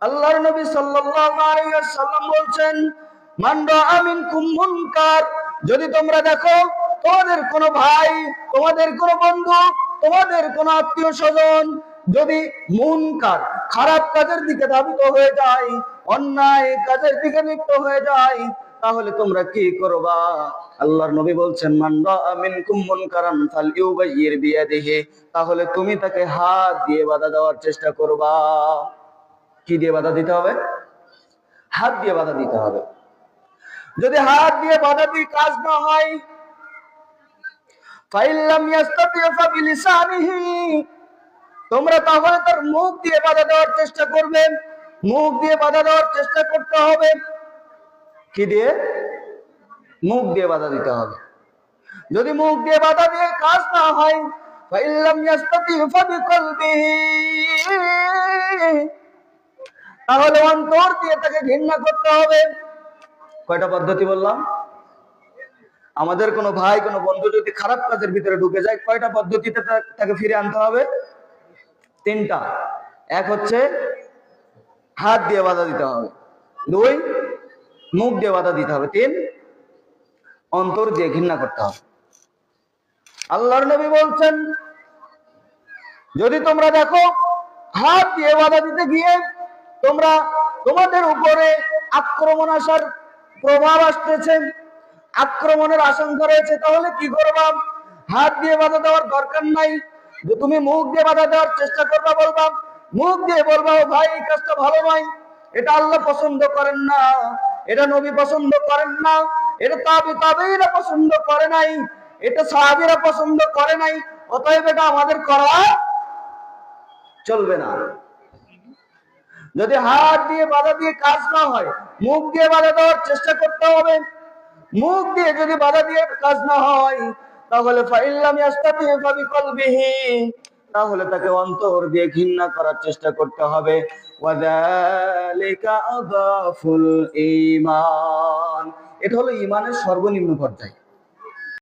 আল্লাহর নবী সাল্লাল্লাহু আলাইহি ওয়াসাল্লাম বলছেন, মান রাআ মিনকুম মুনকার, যদি তোমরা দেখো তোমাদের কোনো ভাই, তোমাদের কোনো বন্ধু, তোমাদের কোনো আত্মীয় স্বজন যদি মুনকার খারাপ কাজের দিকে ধাবিত হয়ে যায়, অন্যায় কাজের দিকে লিপ্ত হয়ে যায়, তাহলে তোমরা কি করবা? আল্লাহর নবী বলছেন, মান রাআ মিনকুম মুনকারান ফালইউগাইয়ির বিয়াদিহি, তাহলে তুমি তাকে হাত দিয়ে বাধা দেওয়ার চেষ্টা করবা। কি দিয়ে বাধা দিতে হবে? হাত দিয়ে বাধা দিতে হবে। যদি হাত দিয়ে বাধা দিয়ে কাজ না হয়, ফাইল্লাম ইয়াস্তাতি ফাবিলিসানিহি, তোমরা তাহলে তার মুখ দিয়ে বাধা দেওয়ার চেষ্টা করবে। মুখ দিয়ে বাধা দেওয়ার চেষ্টা করতে হবে। কি দিয়ে? মুখ দিয়ে বাধা দিতে হবে। যদি মুখ দিয়ে বাধা দিয়ে কাজ না হয়, ফাইল্লাম ইয়াস্তাতি ফাবিকলবিহি, তাহলে অন্তর দিয়ে তাকে ঘৃণা করতে হবে। কয়টা পদ্ধতি বললাম? আমাদের কোনো ভাই, কোনো বন্ধু যদি খারাপ কাজের ভিতরে ঢুকে যায়, কয়টা পদ্ধতিতে তাকে ফিরে আনতে হবে? 3টা। এক হচ্ছে হাত দিয়ে বাধা দিতে হবে, 2 মুখ দিয়ে বাধা দিতে হবে, 3 অন্তর দিয়ে ঘৃণা করতে হবে। আল্লাহর নবী বলছেন, যদি তোমরা দেখো হাত দিয়ে বাধা দিতে গিয়ে তোমাদের উপরে আক্রমণ আসার প্রভাব আসতেছে, আক্রমণের আশঙ্কা রয়েছে, তাহলে কি করবা? হাত দিয়ে বাধা দেওয়ার দরকার নাই, যে তুমি মুখ দিয়ে বাধা দেওয়ার চেষ্টা করবা। বলবা, মুখ দিয়ে বলবা, ভাই এই কাজটা ভালো নয়, এটা আল্লাহ পছন্দ করেন না, এটা নবী পছন্দ করেন না, এটা তাবেঈরা পছন্দ করে নাই, এটা সাহাবীরা পছন্দ করে নাই, অতএব এটা আমাদের করা চলবে না। যদি হাত দিয়ে বাধা দিয়ে কাজ না হয়, মুখ দিয়ে বাধা দেওয়ার চেষ্টা করতে হবে। মুখ দিয়ে যদি বাধা দিয়ে কাজ না হয়, তাহলে ফাইল্লাম ইয়াস্তাতি ফাবিকলবিহি, তাহলে তাকে অন্তর দিয়ে ঘৃণা করার চেষ্টা করতে হবে। ওয়াযালিকা আযাফুল ঈমান, এটা হলো ঈমানের সর্বনিম্ন পর্যায়।